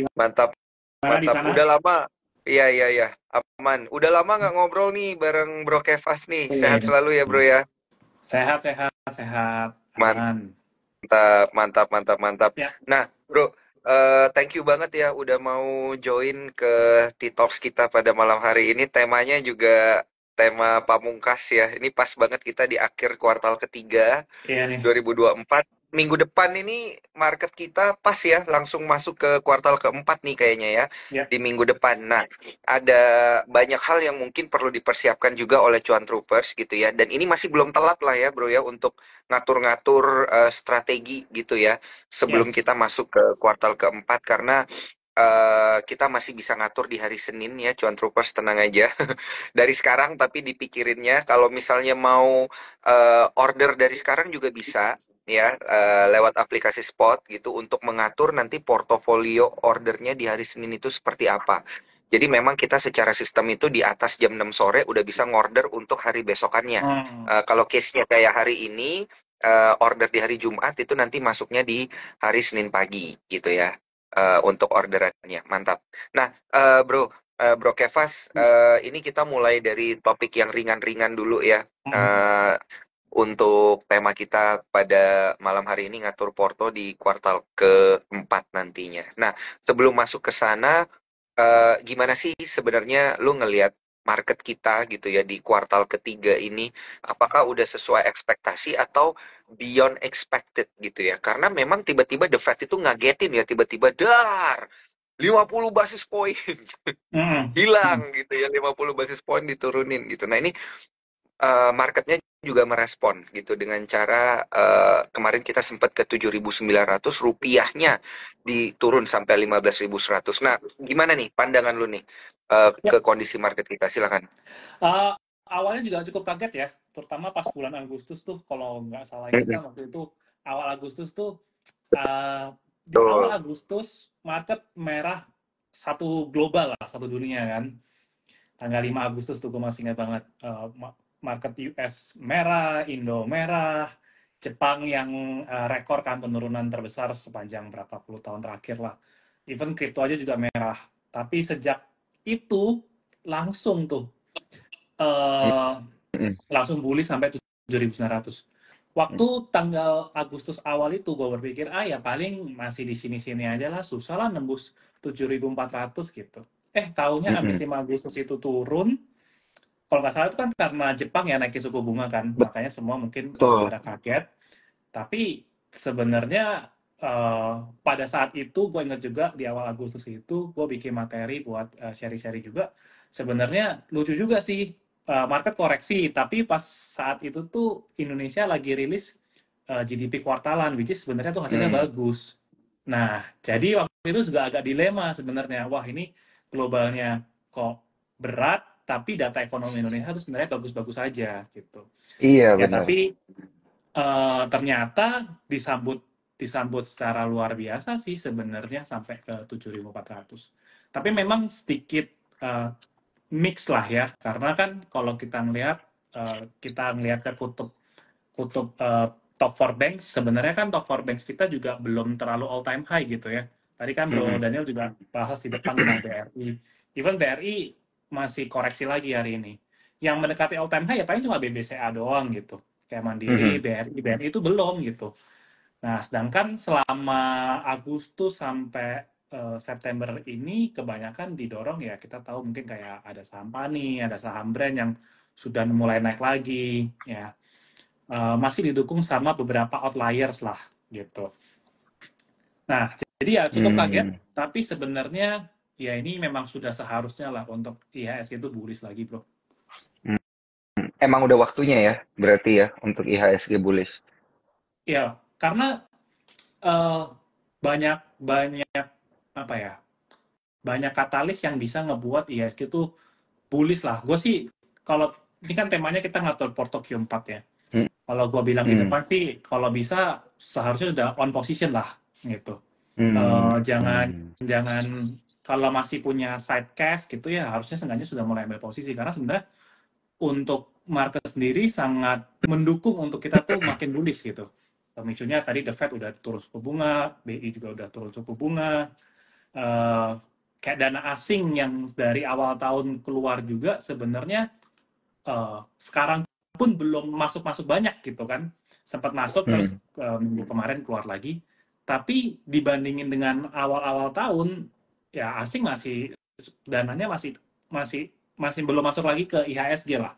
Mantap, Gimana di mantap. sana? Udah lama, iya, iya, iya, aman. Udah lama nggak ngobrol nih bareng Bro Kevas nih. Sehat Oke. selalu ya, Bro ya. Sehat, sehat, sehat, aman. Mantap, mantap, mantap, mantap. Ya, Nah, Bro, thank you banget ya udah mau join ke T-Talks kita pada malam hari ini. Temanya juga tema pamungkas ya. Ini pas banget kita di akhir kuartal ketiga iya nih. 2024. Minggu depan ini market kita pas ya, langsung masuk ke kuartal keempat nih kayaknya ya, Ya, di minggu depan. Nah, ada banyak hal yang mungkin perlu dipersiapkan juga oleh cuan troopers gitu ya. Dan ini masih belum telat lah ya bro ya, untuk ngatur-ngatur strategi gitu ya, sebelum yes. kita masuk ke kuartal keempat. Karena kita masih bisa ngatur di hari Senin ya, cuan troopers tenang aja. Dari sekarang tapi dipikirinnya kalau misalnya mau order dari sekarang juga bisa ya, lewat aplikasi Spot gitu untuk mengatur nanti portofolio ordernya di hari Senin itu seperti apa. Jadi memang kita secara sistem itu di atas jam 6 sore udah bisa ngorder untuk hari besokannya. Hmm. Kalau case-nya kayak hari ini, order di hari Jumat itu nanti masuknya di hari Senin pagi gitu ya, untuk orderannya. Mantap. Nah, Bro Kevas, ini kita mulai dari topik yang ringan-ringan dulu ya. Hmm. Eh, untuk tema kita pada malam hari ini ngatur porto di kuartal keempat nantinya. Nah, sebelum masuk ke sana, gimana sih sebenarnya lu ngelihat market kita gitu ya di kuartal ketiga ini? Apakah udah sesuai ekspektasi atau beyond expected gitu ya? Karena memang tiba-tiba The Fed itu ngagetin ya, tiba-tiba dar 50 basis point Hmm. hilang Hmm. gitu ya, 50 basis point diturunin gitu. Nah, ini marketnya juga merespon gitu dengan cara, kemarin kita sempat ke 7.900, rupiahnya diturun sampai 15.100. Nah, gimana nih pandangan lu nih Ya, ke kondisi market kita? Silakan. eh, awalnya juga cukup kaget ya, terutama pas bulan Agustus tuh, kalau nggak salah ingat Mm-mm. kan waktu itu awal Agustus tuh, eh, di awal Betul. Agustus market merah satu global lah, satu dunia kan. Tanggal 5 Agustus tuh gue masih ingat banget, market US merah, Indo merah, Jepang yang rekor kan penurunan terbesar sepanjang berapa puluh tahun terakhir lah. Even kripto aja juga merah. Tapi sejak itu langsung tuh eh, Mm-mm. langsung bullish sampai 7.900. Waktu tanggal Agustus awal itu gue berpikir, ya paling masih di sini-sini aja lah, susah lah nembus 7.400 gitu. Tahunya habis Mm-mm. 5 Agustus itu turun, kalau nggak salah itu kan karena Jepang ya naikin suku bunga kan, makanya semua mungkin Betul. pada kaget. Tapi sebenarnya pada saat itu gue ingat juga di awal Agustus itu gue bikin materi buat sharing-sharing juga. Sebenarnya lucu juga sih, market koreksi, tapi pas saat itu tuh Indonesia lagi rilis GDP kuartalan, which is sebenarnya tuh hasilnya Mm. bagus. Nah, jadi waktu itu juga agak dilema sebenarnya. Wah, ini globalnya kok berat, tapi data ekonomi Indonesia tuh sebenarnya bagus-bagus aja gitu. Iya Ya, benar. tapi ternyata disambut disambut secara luar biasa sih sebenarnya sampai ke 7.400. Tapi memang sedikit eh, mix lah ya, karena kan kalau kita ngelihat ke kutub kutub top 4 banks, sebenarnya kan top 4 banks kita juga belum terlalu all time high gitu ya. Tadi kan Bro Mm-mm. Daniel juga bahas di depan tentang BRI. Even BRI masih koreksi lagi hari ini. Yang mendekati all time high ya paling cuma BBCA doang gitu. Kayak Mandiri, Mm-mm. BRI itu belum gitu. Nah, sedangkan selama Agustus sampai September ini kebanyakan didorong ya, kita tahu mungkin kayak ada saham Pani, ada saham brand yang sudah mulai naik lagi ya. Masih didukung sama beberapa outliers lah gitu. Nah, jadi ya cukup kaget, Mm. tapi sebenarnya ya ini memang sudah seharusnya lah untuk IHSG itu bullish lagi, Bro. Mm. Emang udah waktunya ya, berarti ya untuk IHSG bullish. Ya, karena eh, banyak banyak apa ya? Banyak katalis yang bisa ngebuat IHSG itu bullish lah. Gue sih kalau ini kan temanya kita ngatur porto Q4 ya. Kalau gue bilang di Mm. depan sih, kalau bisa seharusnya sudah on position lah gitu. Mm. Jangan Mm. jangan kalau masih punya side cash gitu ya harusnya seenggaknya sudah mulai ambil posisi, karena sebenarnya untuk market sendiri sangat mendukung untuk kita tuh makin bullish gitu. Pemicunya tadi The Fed udah turun suku bunga, BI juga udah turun suku bunga, eh, kayak dana asing yang dari awal tahun keluar juga sebenarnya sekarang pun belum masuk-masuk banyak gitu kan. Sempat masuk terus Hmm. minggu kemarin keluar lagi. Tapi dibandingin dengan awal-awal tahun, ya asing masih dananya masih masih masih belum masuk lagi ke IHSG lah.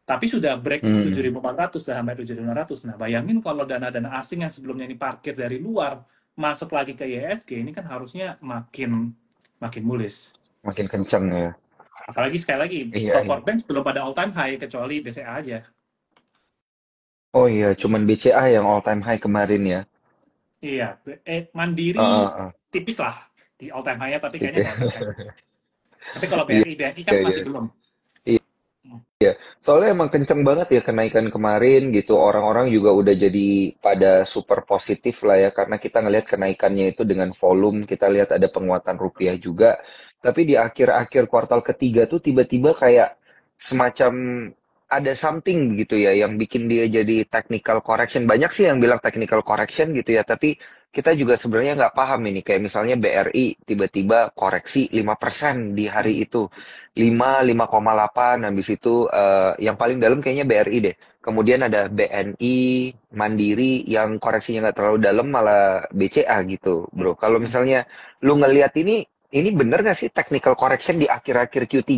Tapi sudah break Hmm. 7.400 sudah sampai 7.500. Nah, bayangin kalau dana-dana asing yang sebelumnya ini parkir dari luar masuk lagi ke IHSG, ini kan harusnya makin makin mulus. Makin kenceng ya. Apalagi sekali lagi, Iya, iya. cover banks belum pada all time high kecuali BCA aja. Oh iya, cuman BCA yang all time high kemarin ya. Iya, Mandiri Heeh, heeh. tipis lah di all time high-nya, tapi Gitu kayaknya ya. nggak all time high. Tapi kalau Iya, BRI kan iya, iya. masih belum. Hmm. Iya, soalnya emang kenceng banget ya kenaikan kemarin gitu. Orang-orang juga udah jadi pada super positif lah ya, karena kita ngelihat kenaikannya itu dengan volume, kita lihat ada penguatan rupiah juga. Tapi di akhir-akhir kuartal ketiga tuh tiba-tiba kayak semacam ada something gitu ya yang bikin dia jadi technical correction. Banyak sih yang bilang technical correction gitu ya, tapi kita juga sebenarnya nggak paham ini. Kayak misalnya BRI tiba-tiba koreksi 5% di hari itu. 5,8 habis itu yang paling dalam kayaknya BRI deh. Kemudian ada BNI, Mandiri yang koreksinya nggak terlalu dalam malah BCA gitu, bro. Kalau misalnya lu ngelihat ini bener nggak sih technical correction di akhir-akhir Q3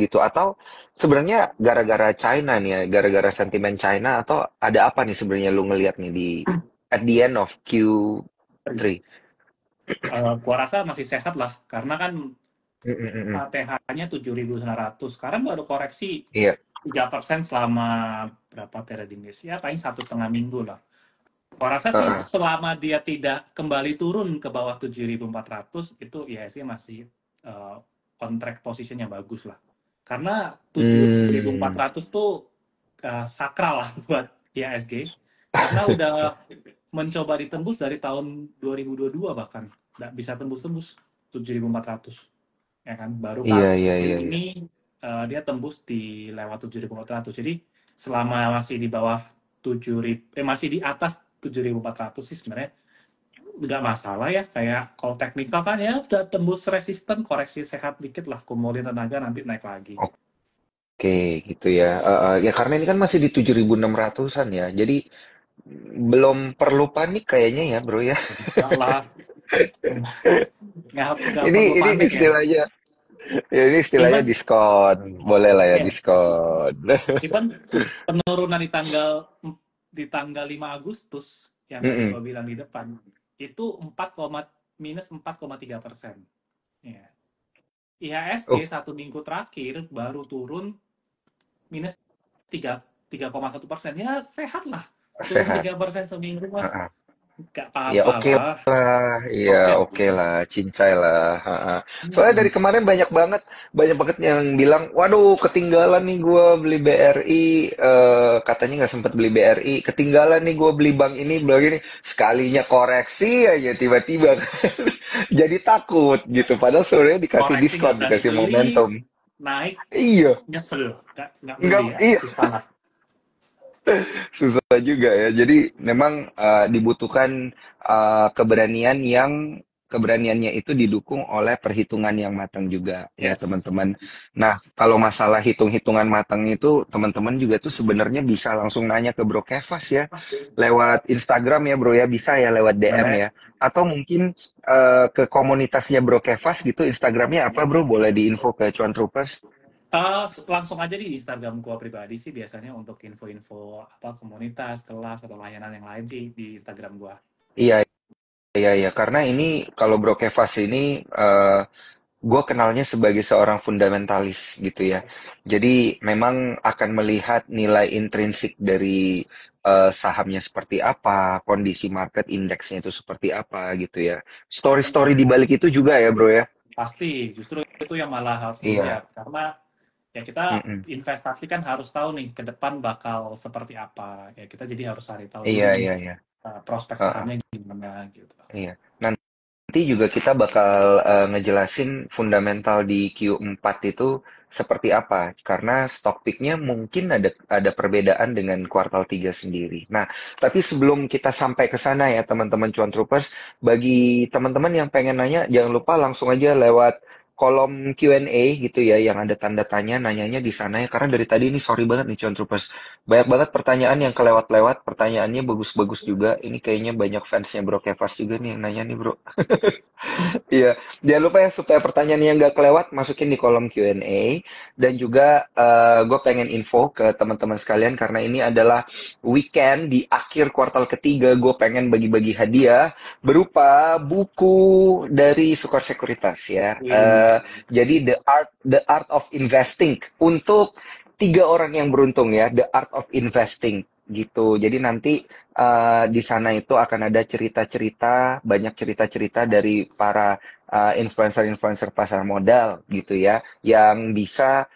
gitu? Atau sebenarnya gara-gara China nih ya, gara-gara sentimen China atau ada apa nih sebenarnya lu ngelihat nih di at the end of Q3? Gua rasa masih sehat lah, karena kan Mm, mm, mm, mm. ATH-nya 7.900. Sekarang baru koreksi Iya. 3% selama berapa trading days? Ya, paling 1,5 minggu lah. Gua rasa sih Heeh. selama dia tidak kembali turun ke bawah 7.400 itu IHSG masih uh, on track position yang bagus lah. Karena Hmm. 7.400 tuh sakral lah buat IHSG. Karena udah mencoba ditembus dari tahun 2022 bahkan. Nggak bisa tembus-tembus 7.400. Ya kan? Baru Iya, kali iya, iya, iya. ini dia tembus di lewat 7.400. Jadi selama masih di bawah 7.000, masih di atas 7.400 sih sebenarnya nggak masalah ya. Kayak kalau teknikal kan ya udah tembus resisten, koreksi sehat dikit lah, kumpulin tenaga nanti naik lagi. Oke, gitu ya. Ya karena ini kan masih di 7.600-an ya. Jadi belum perlu panik kayaknya ya, Bro ya. Enggak lah, nggak Ini perlu ini panik ya. istilahnya, ya ini istilahnya Even diskon. Boleh lah ya ya, diskon. even penurunan di tanggal 5 Agustus yang tadi Mm-mm. gua bilang di depan itu minus 4,3%. Ya. IHSG Oh, satu minggu terakhir baru turun minus 3,1%. Ya sehat lah. Turun sehat. 3% seminggu mah Heeh. nggak Ya apa-apa oke lah. lah, iya Oke. oke lah, cincai lah. Ha-ha. Soalnya dari Mm-mm. kemarin banyak banget yang bilang, waduh ketinggalan nih gua beli BRI, katanya nggak sempet beli BRI, ketinggalan nih gua beli bank ini, beli ini, sekalinya koreksi aja tiba-tiba jadi takut gitu. Padahal sebenarnya dikasih Koreksi diskon, nggak berani dikasih beli, momentum. naik Iya, nyesel. Nggak nggak, beli ya, iya. susah lah. Susah juga ya. Jadi memang dibutuhkan keberanian yang keberaniannya itu didukung oleh perhitungan yang matang juga ya Yes. teman-teman. Nah, kalau masalah hitung-hitungan matang itu teman-teman juga tuh sebenarnya bisa langsung nanya ke Bro Kevas ya lewat Instagram ya Bro ya, bisa ya lewat DM Boleh. ya. Atau mungkin ke komunitasnya Bro Kevas gitu Instagramnya apa Bro? Boleh diinfo ke Cuan Troopers? Langsung aja di Instagram gua pribadi sih biasanya untuk info-info apa komunitas, kelas atau layanan yang lain sih di Instagram gua. Iya, iya, iya. Karena ini kalau Bro Kevas ini gue kenalnya sebagai seorang fundamentalis gitu ya. Jadi memang akan melihat nilai intrinsik dari sahamnya seperti apa, kondisi market indeksnya itu seperti apa gitu ya. Story-story di balik itu juga ya, Bro ya. Pasti, justru itu yang malah harus Iya. dilihat. Karena ya kita Mm-mm. investasi kan harus tahu nih ke depan bakal seperti apa. Ya kita jadi harus cari tahu dulu Iya, nih iya, iya. prospek Heeh, sahamnya gimana gitu. iya. nanti juga kita bakal ngejelasin fundamental di Q4 itu seperti apa. Karena stock pick-nya mungkin ada perbedaan dengan kuartal 3 sendiri. Nah, tapi sebelum kita sampai ke sana ya teman-teman Cuan Troopers, bagi teman-teman yang pengen nanya, jangan lupa langsung aja lewat kolom Q&A gitu ya, yang ada tanda tanya, nanyanya di sana ya. Karena dari tadi ini sorry banget nih Cuan Troopers. Banyak banget pertanyaan yang kelewat-lewat, pertanyaannya bagus-bagus juga. Ini kayaknya banyak fansnya Bro Kevas juga nih yang nanya nih Bro. Iya, jangan lupa ya supaya pertanyaan yang nggak kelewat masukin di kolom Q&A dan juga gue pengen info ke teman-teman sekalian karena ini adalah weekend di akhir kuartal ketiga gue pengen bagi-bagi hadiah berupa buku dari Sukor Sekuritas ya. Wih. Jadi The Art of Investing untuk 3 orang yang beruntung ya, The Art of Investing gitu. Jadi nanti di sana itu akan ada cerita-cerita, banyak cerita-cerita dari para influencer-influencer pasar modal gitu ya, yang bisa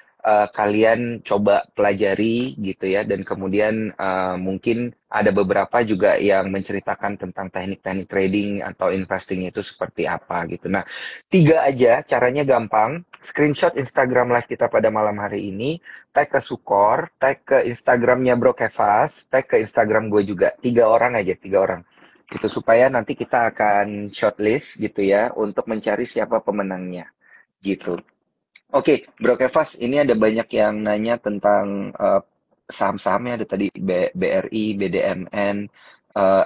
kalian coba pelajari gitu ya, dan kemudian mungkin ada beberapa juga yang menceritakan tentang teknik-teknik trading atau investing itu seperti apa gitu. Nah, 3 aja, caranya gampang. Screenshot Instagram live kita pada malam hari ini, tag ke Sukor, tag ke Instagramnya Bro Kevas, tag ke Instagram gue juga. 3 orang aja, 3 orang. Gitu supaya nanti kita akan shortlist gitu ya untuk mencari siapa pemenangnya. Gitu. Oke, Bro Kevas, ini ada banyak yang nanya tentang saham-sahamnya. Ada tadi BRI, BDMN,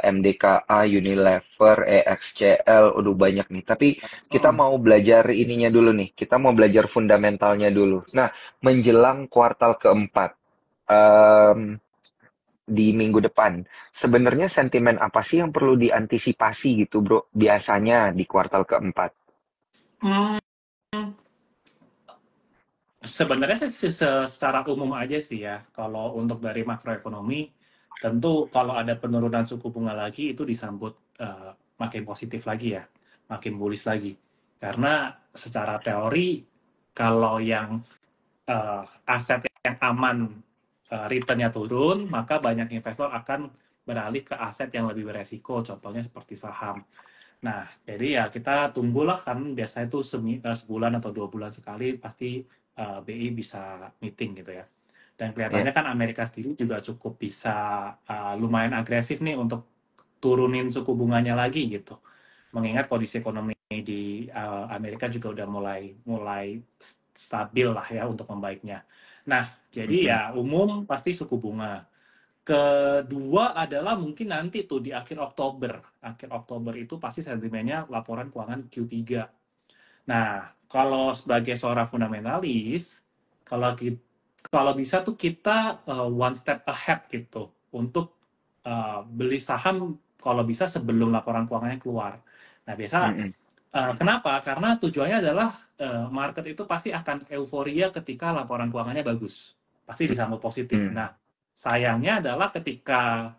MDKA, Unilever, EXCL, udah banyak nih. Tapi kita Hmm. mau belajar ininya dulu nih. Kita mau belajar fundamentalnya dulu. Nah, menjelang kuartal keempat, em, di minggu depan, sebenarnya sentimen apa sih yang perlu diantisipasi gitu, Bro? Biasanya di kuartal keempat. Hmm, sebenarnya secara umum aja sih ya, kalau untuk dari makroekonomi, tentu kalau ada penurunan suku bunga lagi itu disambut makin positif lagi ya, makin bullish lagi. Karena secara teori, kalau yang aset yang aman return-nya turun, maka banyak investor akan beralih ke aset yang lebih beresiko, contohnya seperti saham. Nah, jadi ya kita tunggulah kan biasanya itu sebulan atau 2 bulan sekali pasti BI bisa meeting gitu ya. Dan Ya. kelihatannya kan Amerika sendiri juga cukup bisa lumayan agresif nih untuk turunin suku bunganya lagi gitu. Mengingat kondisi ekonomi di Amerika juga udah mulai mulai stabil lah ya untuk membaiknya. Nah, jadi ya Mm-mm. umum pasti suku bunga. Kedua adalah mungkin nanti tuh di akhir Oktober. Akhir Oktober itu pasti sentimennya laporan keuangan Q3. Nah, kalau sebagai seorang fundamentalis, kalau kalau bisa tuh kita one step ahead gitu untuk beli saham kalau bisa sebelum laporan keuangannya keluar. Nah, biasa Mm-mm. kenapa? Karena tujuannya adalah market itu pasti akan euforia ketika laporan keuangannya bagus. Pasti disambut positif. Mm. Nah, sayangnya adalah ketika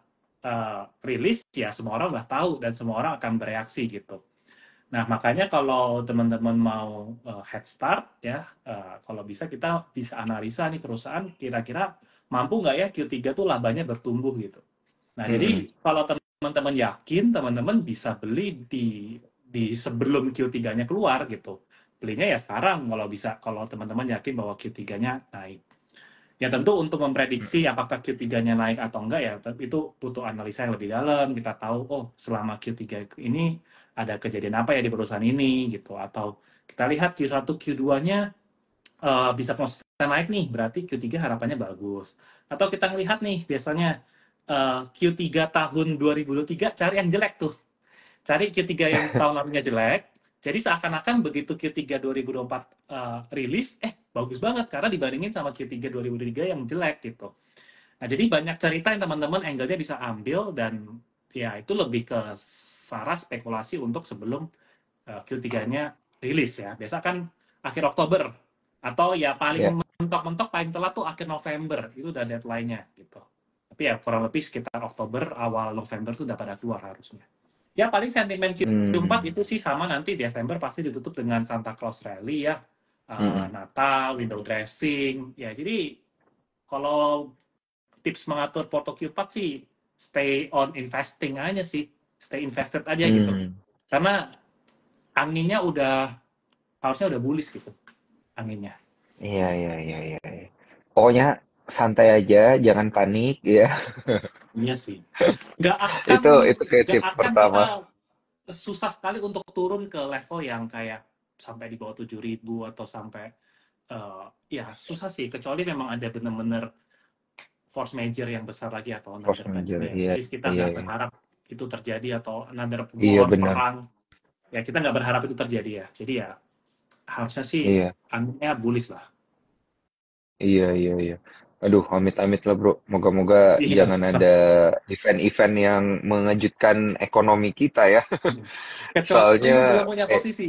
rilis ya semua orang udah tahu dan semua orang akan bereaksi gitu. Nah, makanya kalau teman-teman mau head start ya, kalau bisa kita bisa analisa nih perusahaan kira-kira mampu nggak ya Q3 tuh labanya bertumbuh gitu. Nah, Mm-mm. jadi kalau teman-teman yakin, teman-teman bisa beli di sebelum Q3-nya keluar gitu. Belinya ya sekarang kalau bisa, kalau teman-teman yakin bahwa Q3-nya naik. Ya tentu untuk memprediksi apakah Q3-nya naik atau enggak ya, itu butuh analisa yang lebih dalam. Kita tahu, oh selama Q3 ini ada kejadian apa ya di perusahaan ini gitu. Atau kita lihat Q1, Q2-nya bisa konsisten naik nih, berarti Q3 harapannya bagus. Atau kita ngelihat nih, biasanya Q3 tahun 2023 cari yang jelek tuh. Cari Q3 yang tahun lalunya jelek, jadi seakan-akan begitu Q3 2024 rilis, bagus banget karena dibandingin sama Q3 2023 yang jelek gitu. Nah, jadi banyak cerita yang teman-teman angle-nya bisa ambil dan ya itu lebih ke sarah spekulasi untuk sebelum Q3-nya rilis ya. Biasa kan akhir Oktober atau ya Ya. paling mentok-mentok paling telat tuh akhir November, itu udah deadline-nya gitu. Tapi ya kurang lebih sekitar Oktober, awal November tuh udah pada keluar harusnya. Ya paling sentimen Q4 Hmm. itu sih sama nanti Desember pasti ditutup dengan Santa Claus Rally ya. Mm-mm. Natal, window dressing. Ya jadi kalau tips mengatur porto Q4 sih stay on investing aja sih. Stay invested aja gitu. Hmm. Karena anginnya udah harusnya udah bullish gitu anginnya. Iya, iya, iya, iya, iya. Pokoknya santai aja, jangan panik ya. Iya sih. Nggak akan Itu kayak nggak tips akan kita pertama. susah sekali untuk turun ke level yang kayak sampai di bawah 7.000 atau sampai eh, ya susah sih kecuali memang ada bener-bener force major yang besar lagi atau Force another major. pandemi ya, Iya, which is kita iya, nggak iya. berharap itu terjadi atau another Iya, war benar. perang ya kita nggak berharap itu terjadi ya jadi ya harusnya sih Iya, anginnya bullish lah. iya, iya, iya. Aduh, amit-amit lah bro. Moga-moga Iya jangan ada event-event yang mengejutkan ekonomi kita ya. kecuali lu Soalnya, belum punya posisi.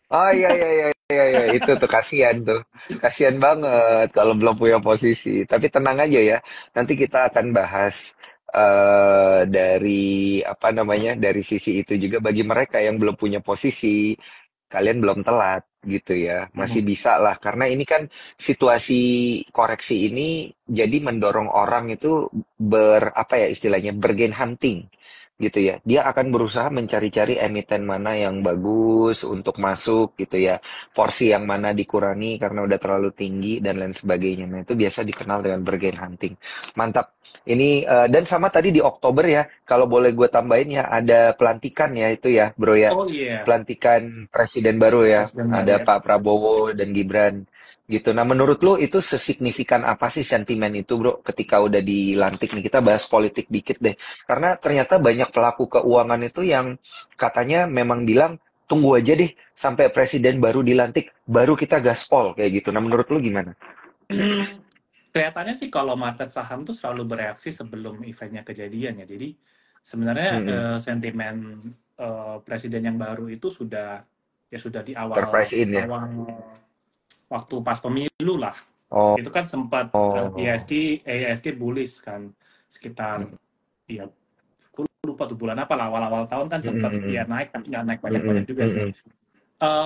oh iya, iya, iya, iya, iya. Itu tuh kasihan tuh. Kasihan banget kalau belum punya posisi. Tapi tenang aja ya. Nanti kita akan bahas dari apa namanya, dari sisi itu juga bagi mereka yang belum punya posisi. Kalian belum telat gitu ya, masih Hmm. bisa lah karena ini kan situasi koreksi ini jadi mendorong orang itu apa ya istilahnya bergain hunting gitu ya. Dia akan berusaha mencari-cari emiten mana yang bagus untuk masuk gitu ya. Porsi yang mana dikurangi karena udah terlalu tinggi dan lain sebagainya. Nah, itu biasa dikenal dengan bargain hunting. Mantap. Ini dan sama tadi di Oktober ya, kalau boleh gue tambahin ya, ada pelantikan ya itu ya, Bro ya. Oh iya, Pelantikan presiden baru ya. presiden baru Ada ya. Pak Prabowo dan Gibran gitu. Nah, menurut lo itu sesignifikan apa sih sentimen itu, Bro, ketika udah dilantik nih? Kita bahas politik dikit deh. Karena ternyata banyak pelaku keuangan itu yang katanya memang bilang, tunggu aja deh sampai presiden baru dilantik, baru kita gaspol kayak gitu. Nah, menurut lu gimana? Kelihatannya sih kalau market saham tuh selalu bereaksi sebelum eventnya kejadian ya. Jadi sebenarnya Mm-mm. sentimen presiden yang baru itu sudah di awal Surprise in ya? awal waktu pas pemilu lah. Oh, Itu kan sempat oh. IHSG bullish kan sekitar ya aku lupa tuh bulan apa lah awal-awal tahun kan sempat ya Mm-mm. naik tapi nggak naik banyak-banyak Mm-mm. juga sih. Mm-mm.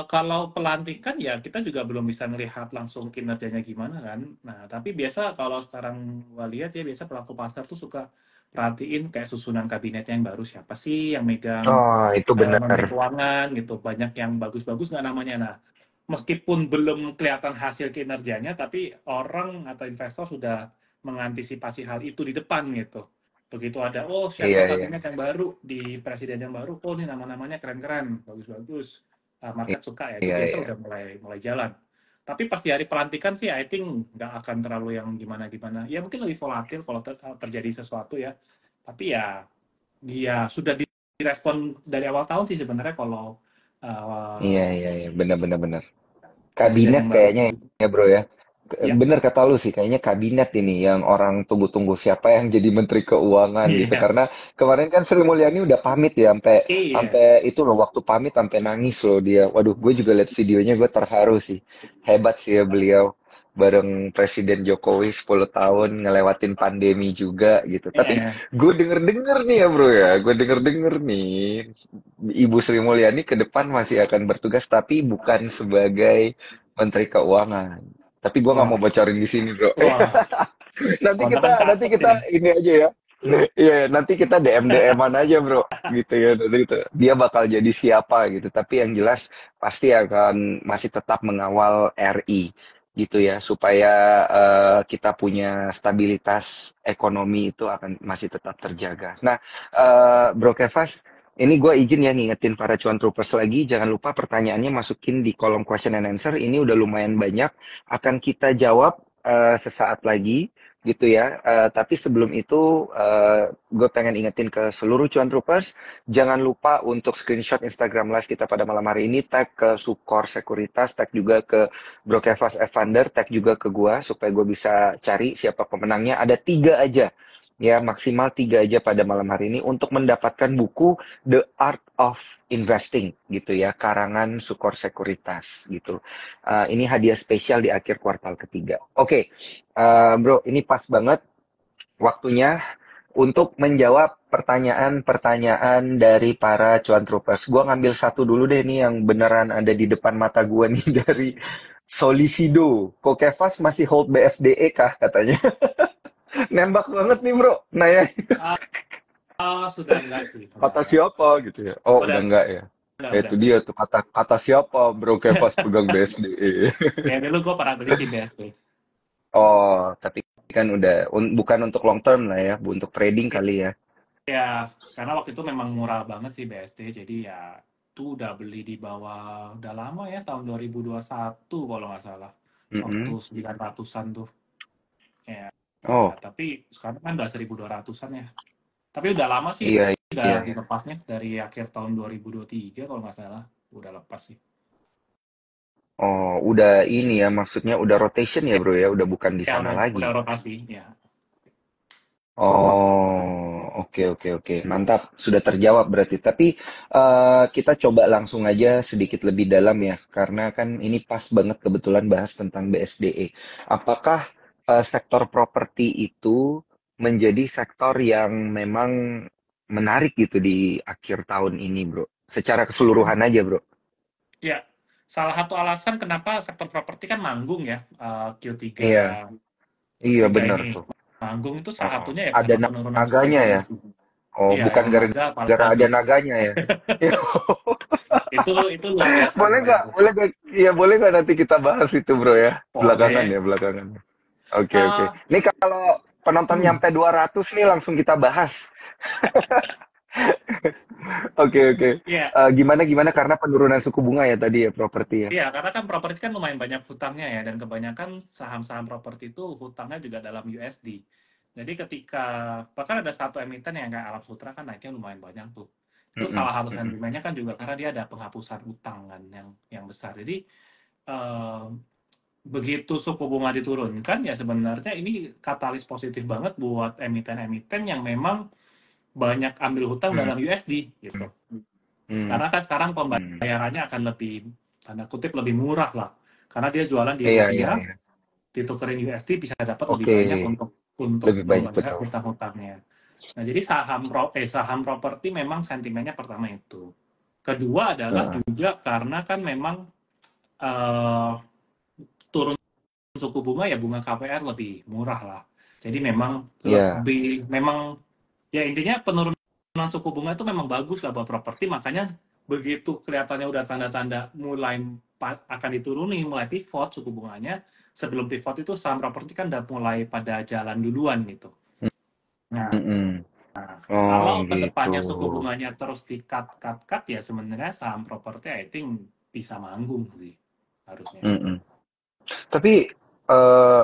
Kalau pelantikan ya kita juga belum bisa melihat langsung kinerjanya gimana kan. Nah, tapi biasa kalau sekarang gua lihat ya biasa pelaku pasar tuh suka perhatiin kayak susunan kabinet yang baru siapa sih yang megang Oh, itu benar. Menteri Keuangan gitu. Banyak yang bagus-bagus nggak namanya. Nah, meskipun belum kelihatan hasil kinerjanya, tapi orang atau investor sudah mengantisipasi hal itu di depan gitu. Begitu ada, oh siapa Iya, iya. kabinet yang baru di presiden yang baru, oh ini nama-namanya keren-keren, bagus-bagus. Market suka ya, itu Iya, biasa iya. udah mulai mulai jalan. Tapi pas di hari pelantikan sih, I think nggak akan terlalu yang gimana-gimana. Ya mungkin lebih volatil kalau terjadi sesuatu ya. Tapi ya, dia sudah direspon dari awal tahun sih sebenarnya kalau Iya, uh, iya, iya. Benar, benar, benar. presiden Kabinet yang baru. kayaknya ya bro ya. Ya, Bener kata lu sih, kayaknya kabinet ini yang orang tunggu-tunggu siapa yang jadi Menteri Keuangan gitu. iya, Karena kemarin kan Sri Mulyani udah pamit ya, sampai iya. sampai itu loh waktu pamit sampai nangis loh dia. Waduh, gue juga liat videonya gue terharu sih. Hebat sih ya beliau bareng Presiden Jokowi 10 tahun ngelewatin pandemi juga gitu. Tapi Iya. gue denger-denger nih ya bro ya, gue denger-denger nih Ibu Sri Mulyani ke depan masih akan bertugas tapi bukan sebagai Menteri Keuangan. Tapi gue nggak mau Wah, bocorin di sini, bro. wah. Teman-teman Nanti catet kita ini. ini aja ya. Iya, nanti kita DM-an aja, bro. Gitu ya, nanti gitu. Dia bakal jadi siapa gitu. Tapi yang jelas pasti akan masih tetap mengawal RI gitu ya, supaya kita punya stabilitas ekonomi itu akan masih tetap terjaga. Nah, Bro Kevas, ini gue izin ya ngingetin para cuan troopers lagi, jangan lupa pertanyaannya masukin di kolom question and answer. Ini udah lumayan banyak, akan kita jawab sesaat lagi gitu ya. Tapi sebelum itu, gue pengen ingetin ke seluruh cuan troopers, jangan lupa untuk screenshot Instagram Live kita pada malam hari ini, tag ke Sukor Sekuritas, tag juga ke Bro Kevas Evander, tag juga ke gue supaya gue bisa cari siapa pemenangnya. Ada 3 aja. Ya, maksimal 3 aja pada malam hari ini untuk mendapatkan buku The Art of Investing gitu ya, karangan Sukor Sekuritas gitu. Ini hadiah spesial di akhir kuartal ketiga. Oke, bro, ini pas banget waktunya untuk menjawab pertanyaan-pertanyaan dari para cuan troopers. Gua ngambil satu dulu deh nih yang beneran ada di depan mata gua nih dari Solisido. Kokevas masih hold BSDE kah katanya? Nembak banget nih bro. Nah ya, Sudah enggak sih, kata siapa gitu ya? Oh udah udah enggak ya? udah. Itu dia tuh kata siapa bro kayak pas pegang BSDE. Ya dulu gue pernah beli sih BSD. Oh, tapi kan udah bukan untuk long term lah ya, untuk trading Ya, kali ya. ya, karena waktu itu memang murah banget sih BSD, jadi ya tuh udah beli di bawah, udah lama ya, tahun 2021 kalau nggak salah. Waktu Mm-mm. 900-an tuh. Ya, Oh, tapi sekarang kan udah 1.200-an ya. Tapi udah lama sih, iya udah iya iya. dilepasnya dari akhir tahun 2023 kalau nggak salah. Udah lepas sih. Oh, udah ini ya, maksudnya udah rotation ya Ya, bro ya, udah bukan di ya sana udah lagi. rotasi, ya. Oh, oke oke oke, mantap, sudah terjawab berarti. Tapi kita coba langsung aja sedikit lebih dalam ya, karena kan ini pas banget kebetulan bahas tentang BSDE. Apakah sektor properti itu menjadi sektor yang memang menarik gitu di akhir tahun ini, bro? Secara keseluruhan aja, bro. Ya, salah satu alasan kenapa sektor properti kan manggung ya, Q3 Iya, iya Q3 bener ini. tuh. Manggung itu salah Heeh. satunya ya Ada kenapa penurunan suku naganya bunga ya? sih. Oh, Iya, bukan emang naga paling gara-gara ada bagus. naganya ya? Itu luar biasa Boleh memang nggak? itu. Boleh nggak? Iya, boleh nggak nanti kita bahas itu, bro ya? Belakangan Boleh. ya, belakangan. Oke, oke. Ah, Ini kalau penonton hmm, nyampe 200 nih langsung kita bahas. Oke, oke. iya, Gimana gimana karena penurunan suku bunga ya tadi ya properti ya. iya, karena kan properti kan lumayan banyak hutangnya ya, dan kebanyakan saham-saham properti itu hutangnya juga dalam USD. Jadi ketika, bahkan ada satu emiten yang kayak Alam Sutra kan naiknya lumayan banyak tuh. Itu Mm-mm, salah satu mm-mm. sentimennya kan juga karena dia ada penghapusan utang kan yang besar. Jadi eh, begitu suku bunga diturunkan ya sebenarnya ini katalis positif banget buat emiten-emiten yang memang banyak ambil hutang Mm, dalam USD gitu. mm, Karena kan sekarang mm. pembayarannya akan lebih, tanda kutip, lebih murah lah. Karena dia jualan di Iya, iya, rupiah, iya. ditukerin USD bisa dapat lebih Oke, banyak untuk lebih banyak membayar betul. hutang-hutangnya. Nah, jadi saham properti memang sentimennya pertama itu. Kedua adalah Heeh. juga karena kan memang eh, turun suku bunga ya bunga KPR lebih murah lah. Jadi memang Iya. memang ya intinya penurunan suku bunga itu memang bagus lah buat properti, makanya begitu kelihatannya udah tanda-tanda mulai akan dituruni, mulai pivot suku bunganya, sebelum pivot itu saham properti kan udah mulai pada jalan duluan gitu. Nah, Mm-mm. Oh kalau gitu. kedepannya suku bunganya terus di cut ya sebenarnya saham properti I think bisa manggung sih harusnya. Mm-mm. Tapi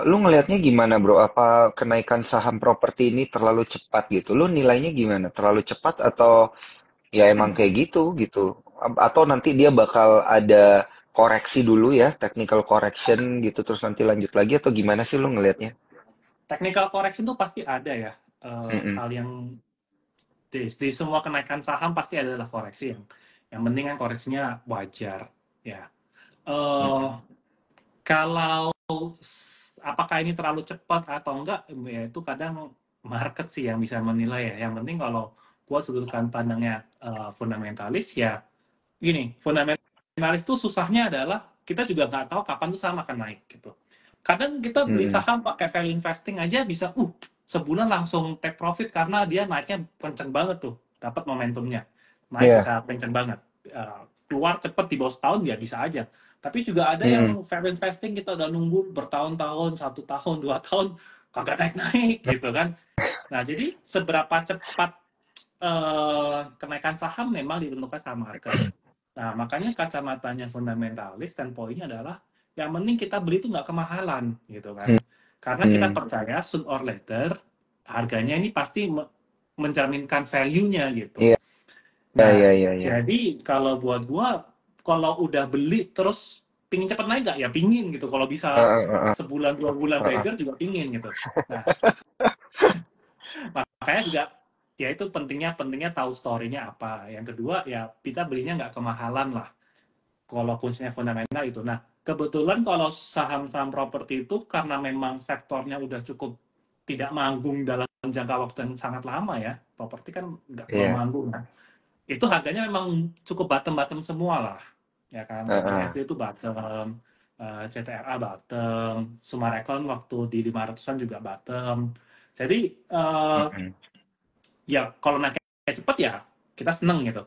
lu ngelihatnya gimana bro? Apa kenaikan saham properti ini terlalu cepat gitu? Lu nilainya gimana? Terlalu cepat atau ya emang kayak gitu gitu? Atau nanti dia bakal ada koreksi dulu ya, technical correction gitu, terus nanti lanjut lagi atau gimana sih lu ngelihatnya? Technical correction itu pasti ada ya, Mm-mm. hal yang di semua kenaikan saham pasti adalah koreksi yang penting kan koreksinya wajar ya. eh Mm-mm. Kalau apakah ini terlalu cepat atau enggak ya itu kadang market sih yang bisa menilai ya. Yang penting kalau gua sudutkan pandangnya fundamentalis ya gini, fundamentalis itu susahnya adalah kita juga nggak tahu kapan tuh saham akan naik gitu. Kadang kita beli Mm-mm. saham pakai value investing aja bisa sebulan langsung take profit karena dia naiknya kenceng banget tuh, dapat momentumnya. Naik Iya. bisa kenceng banget. Keluar cepet di bawah setahun ya bisa aja. Tapi juga ada Mm-mm. yang value investing kita udah nunggu bertahun-tahun, 1 tahun, 2 tahun, kagak naik-naik gitu kan. Nah, jadi seberapa cepat kenaikan saham memang ditentukan sama market. Nah, makanya kacamatanya fundamentalis dan poinnya adalah yang penting kita beli itu nggak kemahalan, gitu kan. Karena kita Mm-mm. percaya soon or later harganya ini pasti mencerminkan value-nya gitu. Iya, Nah, iya, iya, iya. jadi kalau buat gua, kalau udah beli terus pingin cepet naik nggak? Ya pingin gitu. Kalau bisa Heeh, heeh, sebulan 2 bulan heeh. beggar juga pingin gitu. Nah, makanya juga ya itu pentingnya pentingnya tahu story-nya apa. Yang kedua ya kita belinya nggak kemahalan lah. Kalau kuncinya fundamental itu. Nah, kebetulan kalau saham-saham properti itu karena memang sektornya udah cukup tidak manggung dalam jangka waktu yang sangat lama ya. Properti kan nggak terlalu Iya. manggung. Nah, itu harganya memang cukup bottom-bottom semua lah. Ya kan, Heeh. BSD itu bottom, CTRA bottom, Sumarekon waktu di 500-an juga bottom. Jadi, Mm-mm. ya kalau naiknya cepet ya kita seneng gitu.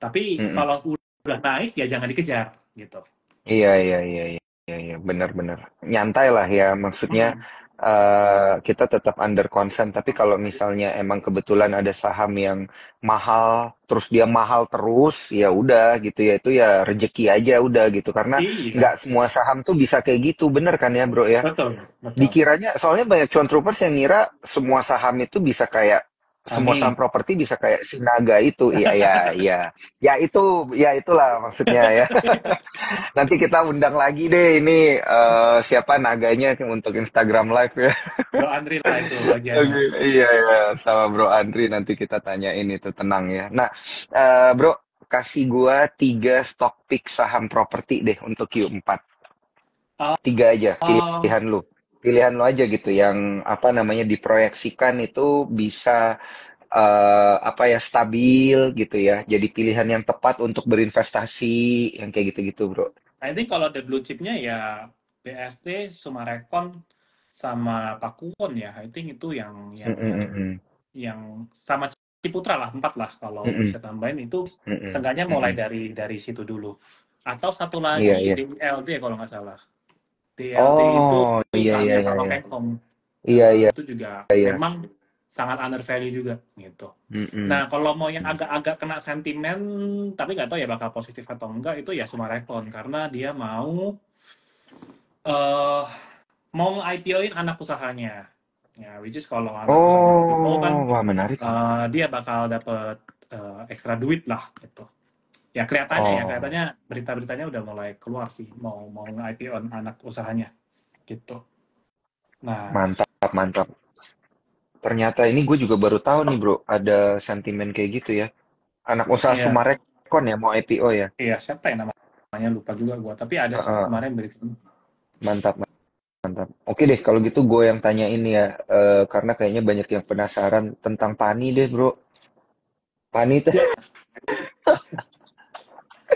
Tapi Mm-mm. kalau udah naik ya jangan dikejar gitu. Iya, iya, iya, iya, iya, iya, benar-benar. Nyantai lah ya, maksudnya Hmm. kita tetap under consent. Tapi kalau misalnya emang kebetulan ada saham yang mahal, terus dia mahal terus, ya udah gitu ya, itu ya rezeki aja udah gitu. Karena nggak Iya, semua saham tuh bisa kayak gitu, bener kan ya bro ya? betul, betul. Dikiranya, soalnya banyak cuan troopers yang ngira semua saham itu bisa kayak, semua saham Kami. properti bisa kayak Sinaga itu. Iya, iya, iya. Ya itulah maksudnya ya. Nanti kita undang lagi deh ini siapa naganya untuk Instagram Live ya. Bro Andri lah itu bagiannya. Oke, iya ya sama Bro Andri nanti kita tanyain itu tenang ya. Nah, Bro kasih gua 3 stock pick saham properti deh untuk Q4. Oh, 3 aja oh, pilihan lu. Pilihan lu aja gitu yang apa namanya diproyeksikan itu bisa apa ya stabil gitu ya. Jadi pilihan yang tepat untuk berinvestasi yang kayak gitu-gitu, Bro. I think kalau the blue chipnya ya BSD, Sumarekon, sama Pakuwon ya. I think itu yang Mm, yang mm, yang mm, mm. yang sama Ciputra lah, 4 lah kalau Mm-mm, bisa tambahin itu mm-mm, seenggaknya mulai mm-mm. dari situ dulu. Atau satu Iya, lagi iya. DLD kalau nggak salah. DLD itu Oh, iya, iya, sahamnya iya, Pak iya. Hong. Iya, iya, Itu juga iya. memang sangat under value juga gitu. Mm-mm. Nah, kalau mau yang agak-agak kena sentimen, tapi nggak tahu ya bakal positif atau enggak, itu ya Sumarekon karena dia eh mau IPO-in anak usahanya. Ya, which is kalau anak usahanya IPO kan Oh, wah menarik. dia bakal dapet ekstra duit lah gitu. Ya Oh, kelihatannya berita-beritanya udah mulai keluar sih mau mau nge-IPO-in anak usahanya gitu. Nah, mantap, mantap. Ternyata ini gue juga baru tahu nih, Bro, ada sentimen kayak gitu ya. Anak usaha iya, Sumarekon ya mau IPO ya. iya siapa ya namanya lupa juga gua, tapi ada sih Heeh, kemarin berita. mantap, mantap. Oke deh, kalau gitu gue yang tanya ini ya, karena kayaknya banyak yang penasaran tentang Pani deh, Bro. Pani teh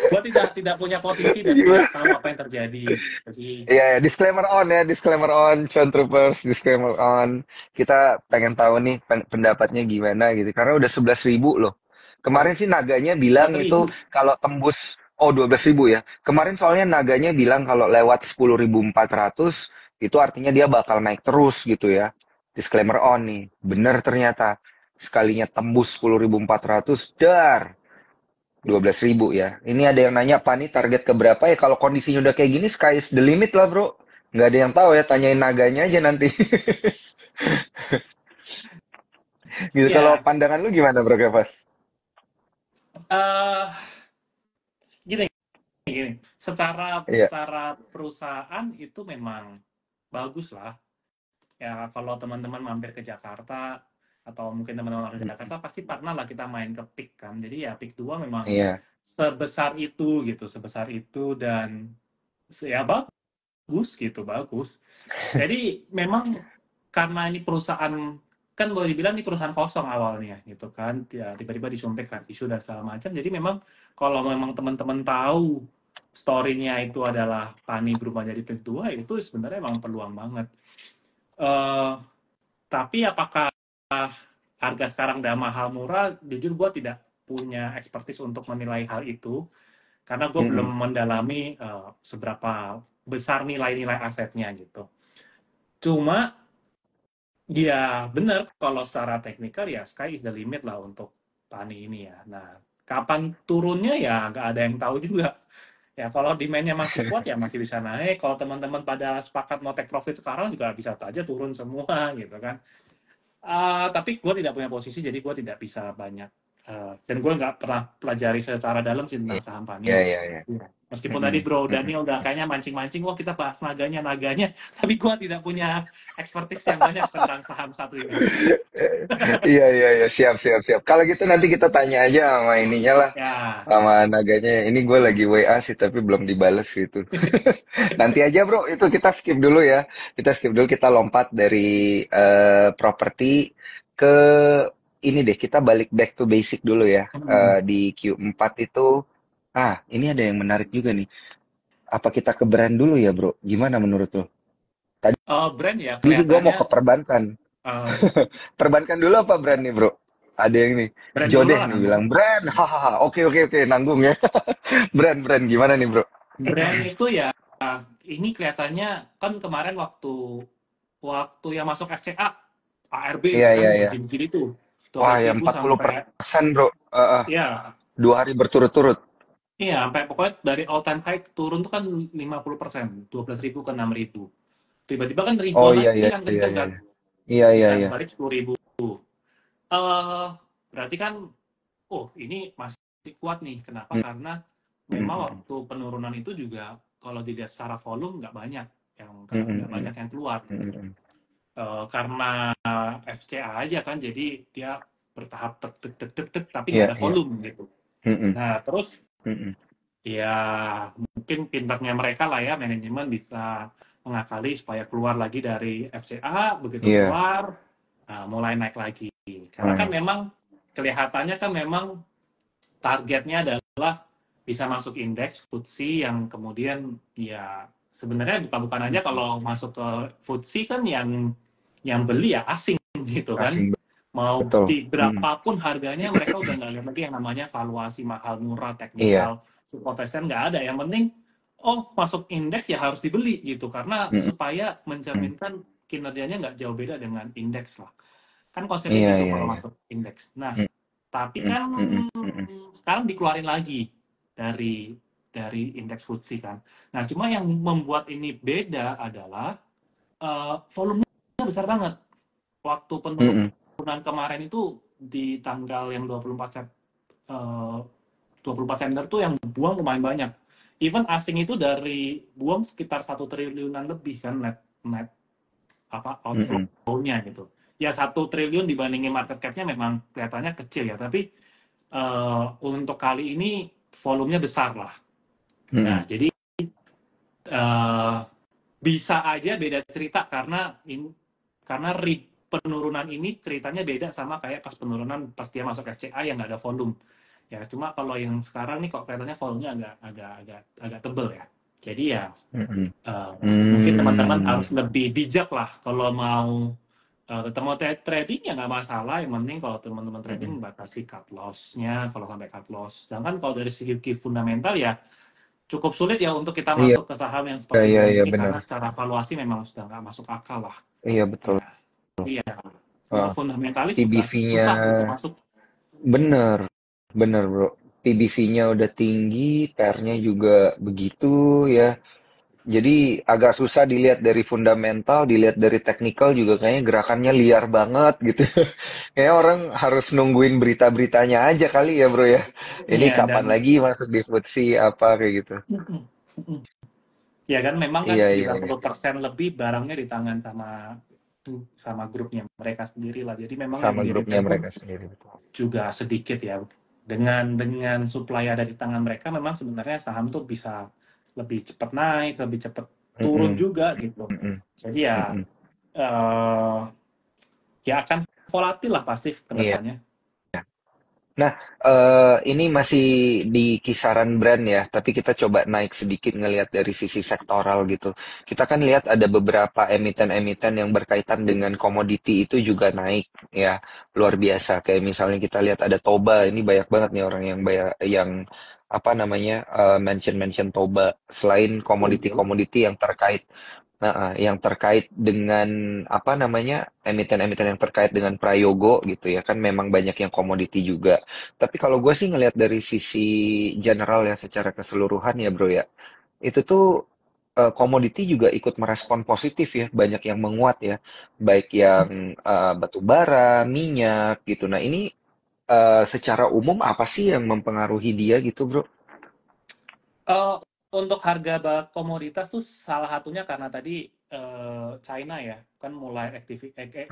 Gua gua tidak punya posisi dan gimana? tidak tahu apa yang terjadi. Jadi Iya, ya, disclaimer on ya, disclaimer on, Cuan Troopers, disclaimer on. Kita pengen tahu nih pendapatnya gimana gitu, karena udah 11.000 loh. Kemarin oh, sih naganya bilang itu 11.000. kalau tembus, oh 12.000 ya. Kemarin soalnya naganya bilang kalau lewat 10.400 itu artinya dia bakal naik terus gitu ya. Disclaimer on nih, bener ternyata. Sekalinya tembus 10.400, dar. 12.000 ya. Ini ada yang nanya, Pak, nih target ke berapa ya? Kalau kondisinya udah kayak gini, sky is the limit lah, bro. Nggak ada yang tahu ya, tanyain naganya aja nanti. Gitu. Kalau Ya, pandangan lu gimana, bro, Kevas? eh gini gini. Secara Iya, secara perusahaan itu memang bagus lah. Ya kalau teman-teman mampir ke Jakarta atau mungkin teman-teman orang Jakarta pasti pernah lah kita main ke PIK kan. Jadi ya PIK 2 memang iya. sebesar itu gitu, sebesar itu dan ya bagus gitu, bagus. Jadi memang karena ini perusahaan kan boleh dibilang ini perusahaan kosong awalnya gitu kan, ya tiba-tiba disuntik kan isu dan segala macam. Jadi memang kalau memang teman-teman tahu story-nya itu adalah Pani berubah jadi PIK 2 itu sebenarnya memang peluang banget. Eh tapi apakah harga sekarang udah mahal murah? Jujur gue tidak punya expertise untuk menilai hal itu karena gue belum Mm-mm. mendalami seberapa besar nilai-nilai asetnya gitu. Cuma ya benar kalau secara teknikal ya sky is the limit lah untuk Pani ini ya. Nah, kapan turunnya ya nggak ada yang tahu juga. Ya kalau demand-nya masih kuat ya masih bisa naik. Kalau teman-teman pada sepakat mau take profit sekarang juga bisa aja turun semua gitu kan. Tapi gue tidak punya posisi, jadi gue tidak bisa banyak. Dan gue nggak pernah pelajari secara dalam sih tentang saham Iya, Pani. iya, iya. Iya. Meskipun tadi Mm-mm. Bro Mm-mm. Daniel udah kayaknya mancing-mancing, wah kita bahas naganya, tapi gue tidak punya expertise yang banyak tentang saham satu ini. Iya, iya, iya. Siap, siap, siap. Kalau gitu nanti kita tanya aja sama ininya lah. Ya, Sama naganya. Ini gue lagi WA sih, tapi belum dibales gitu. Nanti aja bro, itu kita skip dulu ya. Kita skip dulu, kita lompat dari properti ke ini deh, kita balik back to basic dulu ya. Di Q4 itu, ini ada yang menarik juga nih. Apa kita ke brand dulu ya bro? Gimana menurut lo? brand ya Tadi sih gue mau kelihatannya ke perbankan. eh, Perbankan dulu apa brand nih bro? Ada yang nih, Brand dulu Jodeh lah, nih nanggung. bilang, brand, hahaha, oke oke oke, nanggung ya. Brand gimana nih bro? Brand itu ya, ini kelihatannya kan kemarin waktu waktu yang masuk FCA, ARB Iya kan iya iya. begini-begini tuh, Wah ya 12.000 sampai 40% bro. ya, 2 hari berturut-turut. iya sampai pokoknya dari all time high turun tuh kan 50%, 12.000 ke 6.000. Tiba-tiba kan Oh rebound iya lagi iya kan iya kenceng iya. kan, Iya iya iya. bisa Iya. balik 10.000. Eh berarti kan, oh ini masih kuat nih. Kenapa? Mm, Karena mm, memang mm, waktu penurunan itu juga kalau dilihat secara volume mm, nggak mm, banyak yang keluar mm, gitu. mm, Karena FCA aja kan, jadi dia bertahap tek tek tek tek tek, tapi nggak iya ada iya. volume gitu. Mm, mm, Nah terus mm, mm. ya mungkin pintarnya mereka lah ya, manajemen bisa mengakali supaya keluar lagi dari FCA, begitu Iya. keluar mulai naik lagi. Karena kan Mm, memang kelihatannya kan memang targetnya adalah bisa masuk indeks FTSE yang kemudian ya sebenarnya bukan aja mm. kalau masuk ke FTSE kan yang beli ya asing gitu kan. Asing Mau betul. di Mm, berapapun harganya mereka udah nggak lihat lagi yang namanya valuasi mahal murah iya. teknikal support resistance nggak ada. Yang penting oh masuk indeks ya harus dibeli gitu karena Mm, supaya mm. mencerminkan kinerjanya nggak jauh beda dengan indeks lah. Kan konsepnya Iya gitu iya kalau iya. masuk indeks. Nah, Mm, tapi mm, kan mm, mm, mm. sekarang dikeluarin lagi dari indeks FTSE kan. Nah, cuma yang membuat ini beda adalah volumenya besar banget. Waktu Mm, mm. penurunan kemarin itu di tanggal yang 24 September tuh yang buang lumayan banyak. Even asing itu dari buang sekitar 1 triliunan lebih kan net net apa Mm, outflow-nya gitu. Ya 1 triliun dibandingin market cap-nya memang kelihatannya kecil ya, tapi untuk kali ini volumenya besar lah. Nah, mm. jadi uh, bisa aja beda cerita karena penurunan ini ceritanya beda sama kayak pas penurunan pas dia masuk FCA yang nggak ada volume. Ya, cuma kalau yang sekarang nih kok kelihatannya volumenya agak tebel ya. Jadi ya Mm, mungkin teman-teman mm. harus lebih bijak lah kalau mau tetap mau trading ya nggak masalah. Yang penting kalau teman-teman trading Mm. batasi cut loss-nya kalau sampai cut loss. Sedangkan kalau dari segi fundamental ya cukup sulit ya untuk kita Iya masuk ke saham yang iya seperti iya brand iya ini benar. karena secara valuasi memang sudah nggak masuk akal lah. Iya betul. Ya, iya. Untuk Heeh. fundamentalis juga PBV-nya susah untuk masuk. bener, bener bro. PBV-nya udah tinggi, PR-nya juga begitu ya. Jadi agak susah dilihat dari fundamental, dilihat dari teknikal juga kayaknya gerakannya liar banget gitu. Kayaknya orang harus nungguin berita-beritanya aja kali ya bro ya. Ini Iya dan kapan lagi masuk di FTSE apa kayak gitu. ya kan memang kan Iya iya sembilan iya. puluh persen lebih barangnya di tangan sama sama grupnya mereka sendiri lah. Jadi memang yang Sama di grupnya retail pun mereka sendiri betul. juga sedikit ya. Dengan supply ada di tangan mereka memang sebenarnya saham tuh bisa lebih cepat naik, lebih cepat turun Mm-mm, juga gitu. mm-mm, Jadi ya mm-mm. eh ya akan volatil lah pasti ke Iya. depannya. Nah, ini masih di kisaran brand ya, tapi kita coba naik sedikit ngelihat dari sisi sektoral gitu. Kita kan lihat ada beberapa emiten-emiten yang berkaitan dengan komoditi itu juga naik ya, luar biasa. Kayak misalnya kita lihat ada Toba, ini banyak banget nih orang yang apa namanya mention-mention Toba selain Oh iya. komoditi-komoditi yang terkait. Nah, yang terkait dengan apa namanya emiten-emiten yang terkait dengan Prayogo gitu ya kan memang banyak yang komoditi juga. Tapi kalau gue sih ngelihat dari sisi general ya secara keseluruhan ya bro ya, itu tuh komoditi juga ikut merespon positif ya, banyak yang menguat ya, baik yang batu bara, minyak gitu. Nah ini secara umum apa sih yang mempengaruhi dia gitu bro? Eh, untuk harga komoditas tuh salah satunya karena tadi China ya kan mulai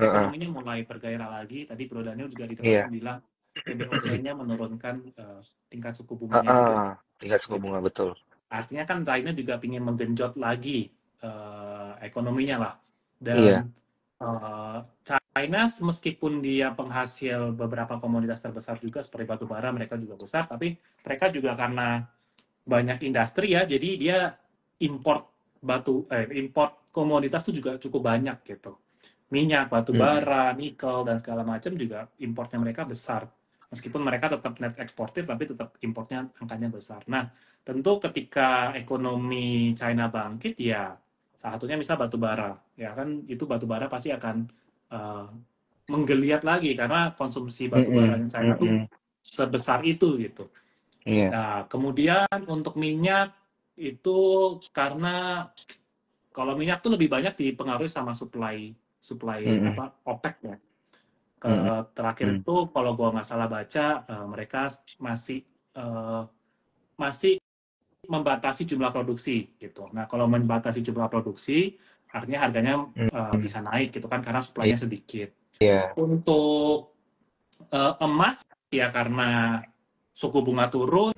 Heeh, ekonominya mulai bergairah lagi. Tadi Bro Daniel juga di depan kan iya, bilang PBOC-nya menurunkan tingkat suku bunganya juga heeh, tingkat suku gitu. bunga betul. Artinya kan China juga ingin menggenjot lagi ekonominya lah. Iya, Dan China meskipun dia penghasil beberapa komoditas terbesar juga seperti batu bara mereka juga besar, tapi mereka juga karena banyak industri ya, jadi dia import import komoditas itu juga cukup banyak gitu. minyak, batu Mm-mm. bara, nikel, dan segala macam juga importnya mereka besar. Meskipun mereka tetap net eksportir, tapi tetap importnya angkanya besar. Nah, tentu ketika ekonomi China bangkit, ya salah satunya misal batu bara. Ya kan, itu batu bara pasti akan eh, menggeliat lagi, karena konsumsi batu bara Mm-mm. China tuh Mm-mm. sebesar itu gitu. Iya. Nah, kemudian untuk minyak itu karena kalau minyak tuh lebih banyak dipengaruhi sama supply supply Mm-mm. apa OPEC ya. Mm-mm. Terakhir itu kalau gua nggak salah baca mereka masih eh, masih membatasi jumlah produksi gitu. Nah, kalau membatasi jumlah produksi artinya harganya Mm-mm. bisa naik gitu kan karena suplainya sedikit. Iya. Untuk emas ya karena suku bunga turun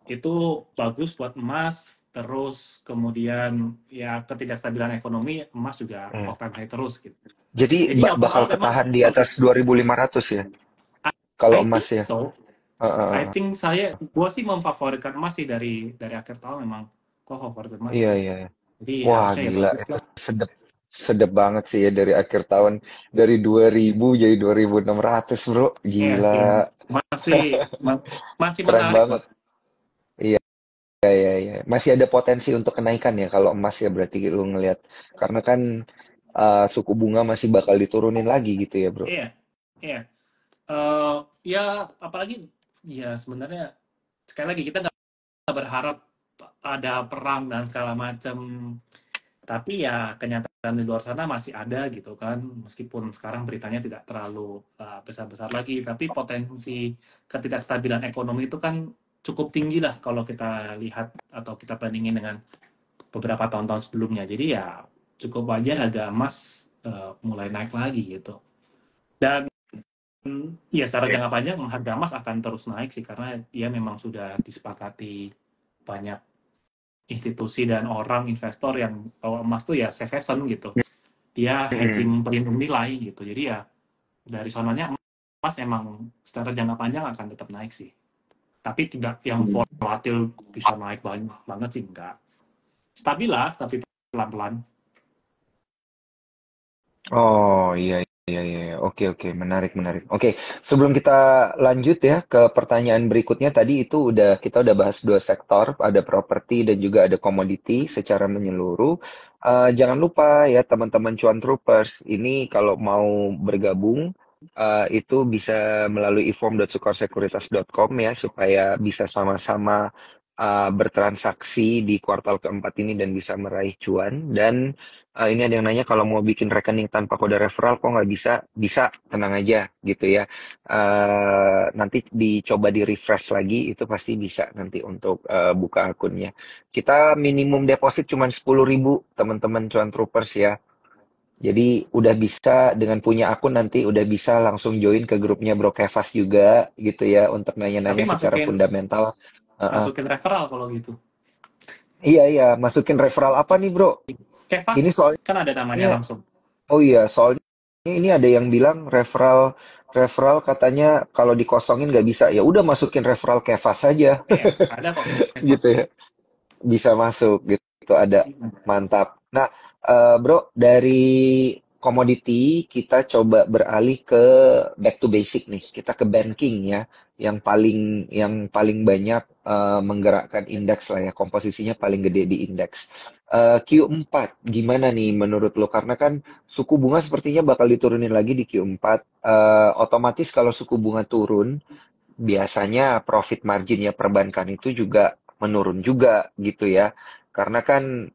itu bagus buat emas, terus kemudian ya ketidakstabilan ekonomi emas juga Iya. all time high terus gitu. Jadi Jadi bakal overall memang ketahan di atas bagus. 2.500 ya, kalau I emas think ya. so. I Heeh. think gua sih memfavoritkan emas sih dari akhir tahun memang gua favorit emas Iya, sih. iya, iya. Jadi Wah, harusnya ya gila. bagus Itu lah. sedep, sedep banget sih ya dari akhir tahun. Dari 2.000 jadi 2.600 bro. Iya, Gila. iya. Masih ma- masih Keren menarik lah. banget. Iya, iya, iya. Masih ada potensi untuk kenaikan ya kalau emas ya berarti lu ngelihat. Karena kan suku bunga masih bakal diturunin lagi gitu ya bro. Iya, iya. Eh, ya apalagi ya sebenarnya sekali lagi kita nggak berharap ada perang dan segala macam. Tapi ya kenyataan di luar sana masih ada gitu kan, meskipun sekarang beritanya tidak terlalu besar-besar lagi, tapi potensi ketidakstabilan ekonomi itu kan cukup tinggi lah kalau kita lihat atau kita bandingin dengan beberapa tahun-tahun sebelumnya. Jadi ya cukup wajar harga emas mulai naik lagi gitu. Dan ya secara Iya. jangka panjang harga emas akan terus naik sih karena dia memang sudah disepakati banyak institusi dan orang investor yang bahwa emas tuh ya safe haven gitu. Dia hedging Mm-mm. pelindung nilai gitu. Jadi ya dari sononya emas emang secara jangka panjang akan tetap naik sih. Tapi tidak yang volatil bisa naik banyak banget sih enggak. Stabil lah tapi pelan-pelan. Oh iya iya iya. Oke oke, menarik menarik. Oke, sebelum kita lanjut ya ke pertanyaan berikutnya, tadi itu kita udah bahas dua sektor, ada properti dan juga ada komoditi secara menyeluruh. Jangan lupa ya teman-teman Cuan Troopers, ini kalau mau bergabung itu bisa melalui ifom.sukorsekuritas.com ya supaya bisa sama-sama bertransaksi di kuartal keempat ini dan bisa meraih cuan. Dan ini ada yang nanya kalau mau bikin rekening tanpa kode referral kok nggak bisa? Bisa, tenang aja gitu ya. Nanti dicoba di refresh lagi, itu pasti bisa nanti untuk buka akunnya. Kita minimum deposit cuma 10.000 teman-teman Cuan Troopers ya. Jadi udah bisa dengan punya akun nanti udah bisa langsung join ke grupnya Bro Kevas juga gitu ya untuk Tapi nanya-nanya secara masukin fundamental. Heeh. masukin referral kalau gitu. Iya iya, masukin referral apa nih Bro? Kevas Ini kan ada namanya soalnya. langsung. Oh iya, soalnya ini ada yang bilang referral katanya kalau dikosongin nggak bisa. Ya udah masukin referral Kevas saja Iya, ada kok Kevas. gitu ya. Bisa masuk gitu ada. Mantap. Nah, Bro, dari komoditi kita coba beralih ke back to basic nih. Kita ke banking ya, yang paling banyak menggerakkan indeks lah ya, komposisinya paling gede di indeks. Q4 gimana nih menurut lo? Karena kan suku bunga sepertinya bakal diturunin lagi di Q4. Otomatis kalau suku bunga turun, biasanya profit marginnya perbankan itu juga menurun juga gitu ya. Karena kan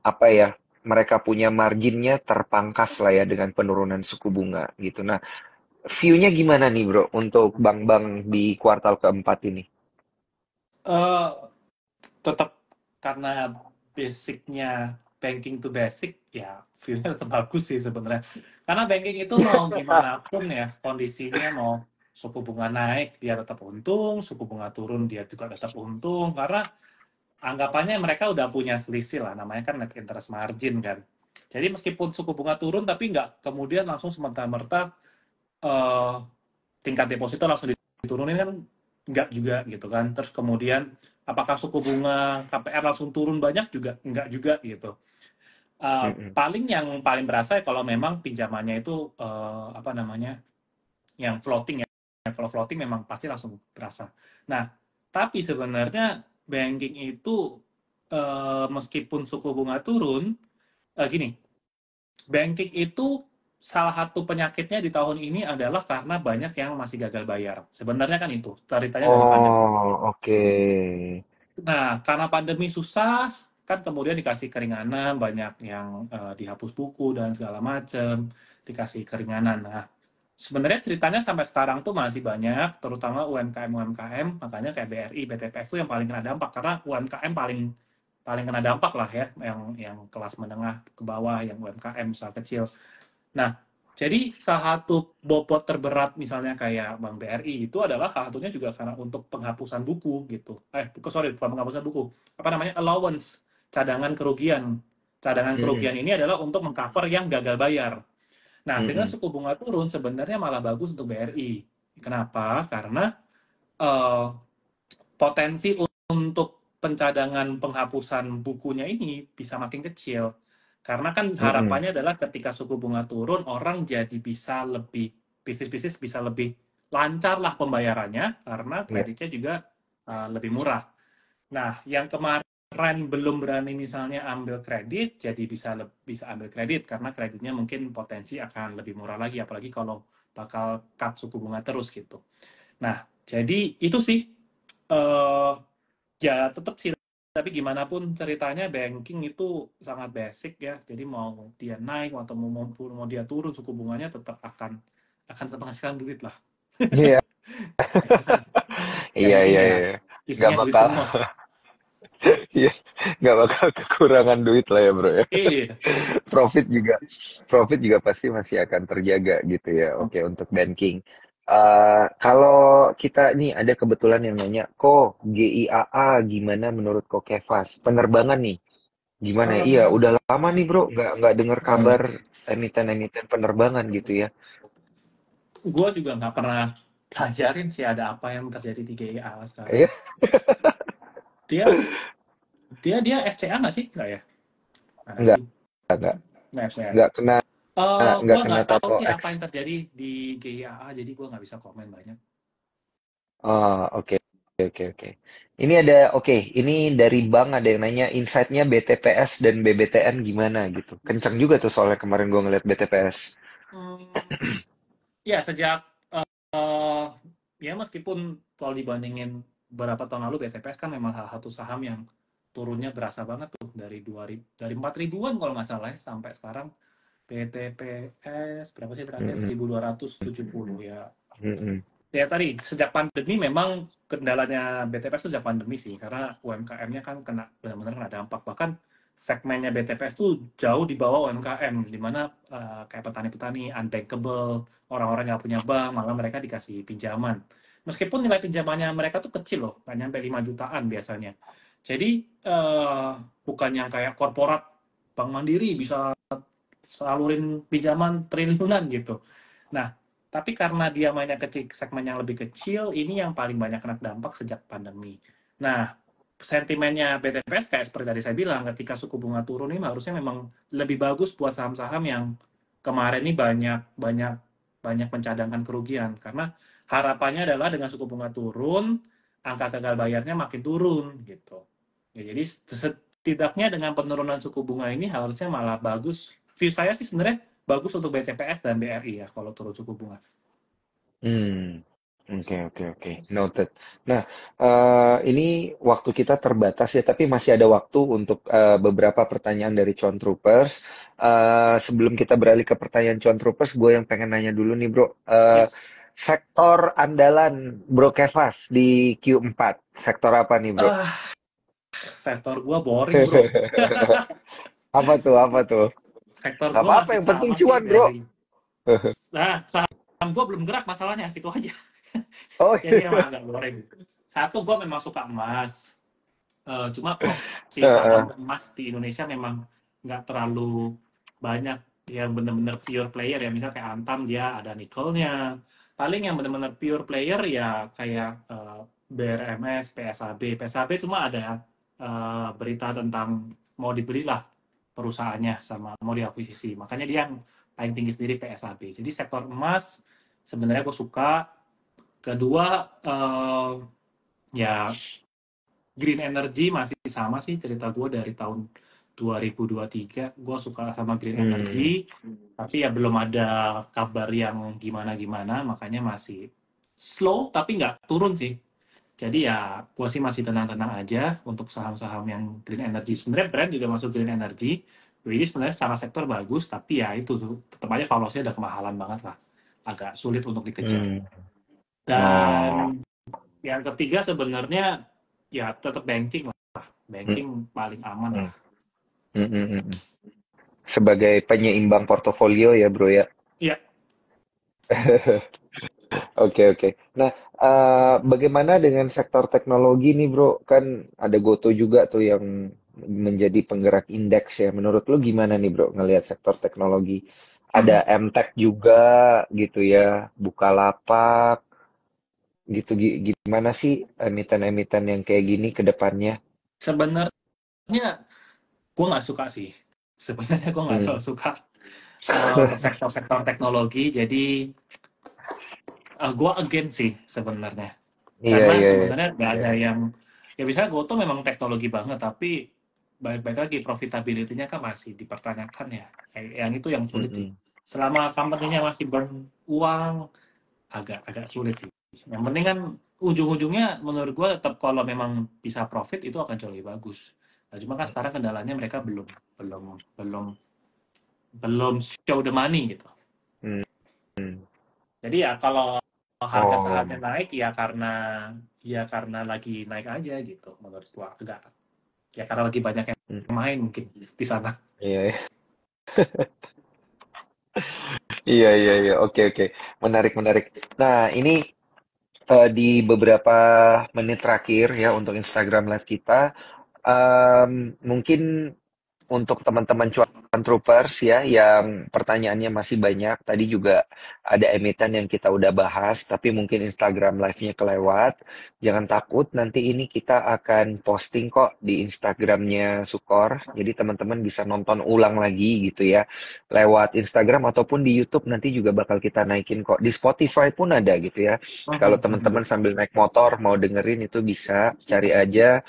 apa ya, mereka punya marginnya terpangkas lah ya dengan penurunan suku bunga gitu. Nah, view-nya gimana nih bro untuk bank-bank di kuartal keempat ini? Eh tetap karena basicnya banking to basic ya view-nya tetap bagus sih sebenarnya karena banking itu mau gimana pun ya kondisinya mau suku bunga naik dia tetap untung suku bunga turun dia juga tetap untung karena anggapannya mereka udah punya selisih lah namanya kan net interest margin kan jadi meskipun suku bunga turun tapi nggak kemudian langsung semerta-merta eh, tingkat deposito langsung diturunin kan enggak juga gitu kan. Terus kemudian apakah suku bunga KPR langsung turun banyak juga enggak juga gitu. Mm-mm. Paling yang paling berasa ya kalau memang pinjamannya itu apa namanya, yang floating ya. Kalau floating memang pasti langsung berasa. Nah, tapi sebenarnya banking itu meskipun suku bunga turun, gini, banking itu salah satu penyakitnya di tahun ini adalah karena banyak yang masih gagal bayar. Sebenarnya kan itu ceritanya dari pandemi. Oh, oke. Nah, karena pandemi susah, kan kemudian dikasih keringanan, banyak yang dihapus buku dan segala macam, dikasih keringanan. Nah, sebenarnya ceritanya sampai sekarang tuh masih banyak, terutama UMKM-UMKM, makanya kayak BRI, BTPS itu yang paling kena dampak, karena UMKM paling paling kena dampak lah ya, yang kelas menengah ke bawah, yang UMKM usaha kecil. Nah, jadi salah satu bobot terberat misalnya kayak Bank BRI itu adalah salah satunya juga karena untuk penghapusan buku gitu. Sorry, bukan penghapusan buku. Apa namanya? Allowance, cadangan kerugian. Cadangan Mm-mm. kerugian ini adalah untuk mengcover yang gagal bayar. Nah, dengan Mm-mm. suku bunga turun sebenarnya malah bagus untuk BRI. Kenapa? Karena eh, potensi untuk pencadangan penghapusan bukunya ini bisa makin kecil. Karena kan Mm-mm. harapannya adalah ketika suku bunga turun, orang jadi bisa lebih, bisnis-bisnis bisa lebih lancar lah pembayarannya, karena Iya. kreditnya juga lebih murah. Nah, yang kemarin belum berani misalnya ambil kredit, jadi bisa ambil kredit, karena kreditnya mungkin potensi akan lebih murah lagi, apalagi kalau bakal cut suku bunga terus gitu. Nah, jadi itu sih eh ya tetap sih, tapi gimana pun ceritanya banking itu sangat basic ya. Jadi mau dia naik atau mau dia turun suku bunganya tetap akan tetap menghasilkan duit lah. Iya, iya, Banking iya, ya iya. Nggak isinya duit bakal, semua. iya, nggak bakal kekurangan duit lah ya bro ya. Iya. Profit juga, profit juga pasti masih akan terjaga gitu ya. Oke, untuk banking. Kalau kita nih ada kebetulan yang nanya, kok GIAA gimana menurut kok Kevas? Penerbangan nih, gimana ya? Iya, udah lama nih bro, nggak dengar kabar emiten-emiten penerbangan gitu ya. Gue juga nggak pernah pelajarin sih ada apa yang terjadi di GIA sekarang. Iya, Dia dia FCA nggak sih? Nggak ya? Mana nggak, sih? nggak, Nggak FCA. nggak kena, Gue nggak kena nggak tahu tato sih X. apa yang terjadi di GIA, jadi gue nggak bisa komen banyak. Oh, oke, oke, oke. Ini ada, oke, ini dari Bang ada yang nanya insight-nya BTPS dan BBTN gimana gitu. Kencang juga tuh soalnya kemarin gua ngeliat BTPS. Hmm, ya sejak eh ya meskipun kalau dibandingin beberapa tahun lalu BTPS kan memang salah satu saham yang turunnya berasa banget tuh dari 2000 dari 4 ribuan kalau nggak salah ya, sampai sekarang BTPS berapa sih terakhir Mm-mm, 1270 ya. mm-mm, Ya tadi sejak pandemi memang kendalanya BTPS itu sejak pandemi sih, karena UMKM-nya kan benar-benar kena dampak, bahkan segmennya BTPS tuh jauh di bawah UMKM, di mana kayak petani-petani unbankable, orang-orang yang punya bank malah mereka dikasih pinjaman, meskipun nilai pinjamannya mereka tuh kecil loh, nggak nyampe 5 jutaan biasanya. Jadi bukan yang kayak korporat, Bank Mandiri bisa salurin pinjaman triliunan gitu. Nah, tapi karena dia mainnya kecil, segmen yang lebih kecil, ini yang paling banyak kena dampak sejak pandemi. Nah, sentimennya BTPS kayak seperti tadi saya bilang, ketika suku bunga turun ini harusnya memang lebih bagus buat saham-saham yang kemarin ini banyak banyak banyak mencadangkan kerugian, karena harapannya adalah dengan suku bunga turun, angka gagal bayarnya makin turun gitu. Ya, jadi setidaknya dengan penurunan suku bunga ini harusnya malah bagus. View saya sih sebenarnya bagus untuk BTPS dan BRI ya kalau turun suku bunga. hmm. Oke, oke, oke. Noted. Nah, ini waktu kita terbatas ya, tapi masih ada waktu untuk beberapa pertanyaan dari Cuan Troopers. Sebelum kita beralih ke pertanyaan Cuan Troopers, gue yang pengen nanya dulu nih, Bro. Yes. Sektor andalan Bro Kevas di Q4, sektor apa nih, Bro? Ah, sektor gua boring, Bro. Apa tuh? Apa tuh? Sektor Gak gua apa-apa, masih yang penting sama sih cuan, Bro. dari saham gua belum gerak masalahnya, gitu aja. Oh, Jadi emang agak boring. Satu, gua memang suka emas. Cuma proporsi saham emas di Indonesia memang nggak terlalu banyak yang benar-benar pure player ya. Misal kayak Antam, dia ada nikelnya. Paling yang benar-benar pure player ya kayak BRMS, PSAB. PSAB cuma ada berita tentang mau dibeli lah. perusahaannya sama mau diakuisisi. Makanya dia yang paling tinggi sendiri PSAB. Jadi sektor emas sebenarnya gue suka. Kedua, ya green energy masih sama sih cerita gue dari tahun 2023. Gue suka sama green Hmm. energy, tapi ya belum ada kabar yang gimana-gimana, makanya masih slow tapi nggak turun sih. Jadi ya gue sih masih tenang-tenang aja untuk saham-saham yang green energy. Sebenarnya brand juga masuk green energy. Jadi sebenarnya secara sektor bagus, tapi ya itu tuh tetap aja valuasinya udah kemahalan banget lah. Agak sulit untuk dikejar. Hmm. Oh. Dan yang ketiga sebenarnya ya tetap banking lah. Hmm. Banking paling aman Hmm. lah. Hmm. Hmm. Hmm. Sebagai penyeimbang portofolio ya, Bro ya. Iya, Oke, oke. Nah, bagaimana dengan sektor teknologi nih, Bro? Kan ada Goto juga tuh yang menjadi penggerak indeks ya. Menurut lu gimana nih, Bro, ngelihat sektor teknologi? Ada MTech juga gitu ya, Bukalapak gitu. Gimana sih emiten-emiten yang kayak gini ke depannya? sebenarnya gue nggak suka sih. Sebenarnya gue nggak Hmm. terlalu suka untuk sektor-sektor teknologi. Jadi gue against sih sebenarnya. Iya, Karena iya, iya. sebenarnya nggak Iya. ada yang, ya misalnya Goto memang teknologi banget, tapi baik-baik lagi profitability-nya kan masih dipertanyakan ya. Yang itu yang sulit sih. Mm-mm. Selama company-nya masih burn uang, agak sulit sih. Yang penting kan ujung-ujungnya menurut gue tetap kalau memang bisa profit itu akan jauh lebih bagus. Nah, cuma kan sekarang kendalanya mereka belum belum belum show the money gitu. Hmm. Jadi ya kalau harga Oh. sahamnya naik ya karena lagi naik aja gitu menurut gua. Enggak, ya karena lagi banyak yang Hmm. main mungkin di sana. Iya, iya. Iya, iya, iya. Oke, oke. Menarik, menarik. Nah, ini di beberapa menit terakhir ya untuk Instagram Live kita, mungkin untuk teman-teman cuan troopers ya yang pertanyaannya masih banyak. Tadi juga ada emiten yang kita udah bahas, tapi mungkin Instagram live-nya kelewat. Jangan takut, nanti ini kita akan posting kok di Instagramnya Sukor. Jadi teman-teman bisa nonton ulang lagi gitu ya. Lewat Instagram ataupun di YouTube nanti juga bakal kita naikin kok. Di Spotify pun ada gitu ya. Kalau teman-teman sambil naik motor mau dengerin itu bisa cari aja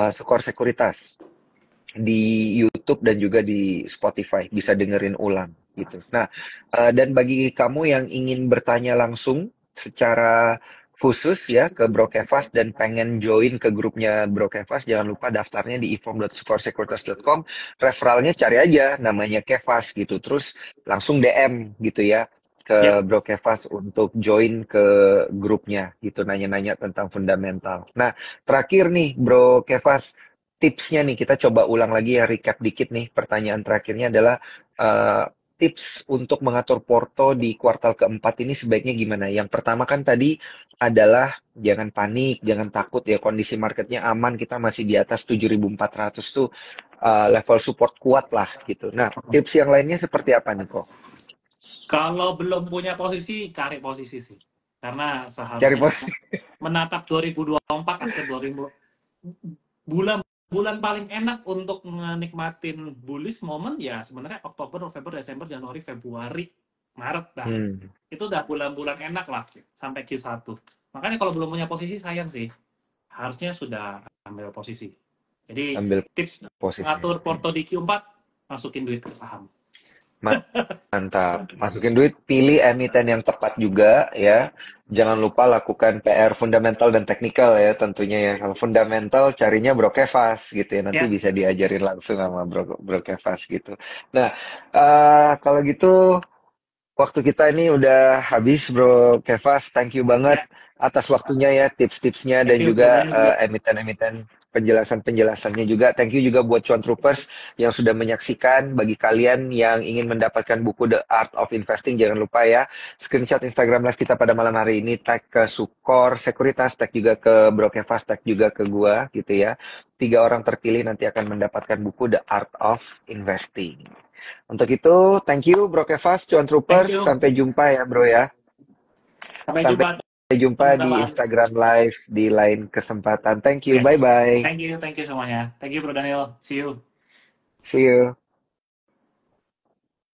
Sukor Sekuritas di YouTube dan juga di Spotify bisa dengerin ulang gitu. Nah, dan bagi kamu yang ingin bertanya langsung secara khusus ya ke Bro Kevas dan pengen join ke grupnya Bro Kevas, jangan lupa daftarnya di ifom.scoresecuritas.com. Referralnya cari aja namanya Kevas gitu. Terus langsung DM gitu ya ke Ya, Bro Kevas untuk join ke grupnya gitu, nanya-nanya tentang fundamental. Nah, terakhir nih Bro Kevas, tipsnya nih kita coba ulang lagi ya, recap dikit nih. Pertanyaan terakhirnya adalah eh, tips untuk mengatur porto di kuartal keempat ini sebaiknya gimana? Yang pertama kan tadi adalah jangan panik, jangan takut ya, kondisi marketnya aman, kita masih di atas 7.400 tuh, level support kuat lah gitu. Nah, tips yang lainnya seperti apa nih kok? kalau belum punya posisi cari posisi sih. Karena Cari seharusnya posisi. menatap 2024 akhir 2000 bulan bulan paling enak untuk menikmatin bullish moment ya sebenarnya Oktober, November, Desember, Januari, Februari, Maret dah. Hmm, Itu udah bulan-bulan enak lah sampai Q1. Makanya kalau belum punya posisi sayang sih. Harusnya sudah ambil posisi. Jadi ambil tips posisi. ngatur porto di Q4 masukin duit ke saham. Mantap. Masukin duit, pilih emiten yang tepat juga ya. Jangan lupa lakukan PR fundamental dan teknikal ya tentunya ya. Kalau fundamental carinya Bro Kevas gitu ya. Nanti Ya, bisa diajarin langsung sama Bro Kevas gitu. Nah, kalau gitu waktu kita ini udah habis, Bro Kevas. Thank you banget ya. atas waktunya ya, tips-tipsnya Thank dan you Bro juga Daniel juga. emiten-emiten penjelasan-penjelasannya juga. Thank you juga buat Cuan Troopers yang sudah menyaksikan. Bagi kalian yang ingin mendapatkan buku The Art of Investing, jangan lupa ya, screenshot Instagram Live kita pada malam hari ini, tag ke Sukor Sekuritas, tag juga ke Bro Kevas, tag juga ke gua gitu ya. 3 orang terpilih nanti akan mendapatkan buku The Art of Investing. Untuk itu, thank you Bro Kevas, Cuan Thank Troopers. you. Sampai jumpa ya Bro ya. Sampai Sampai jumpa jumpa di teman-teman. Instagram Live di lain kesempatan. Thank you, Yes. bye-bye. Thank you semuanya. Thank you Bro Daniel. See you. See you.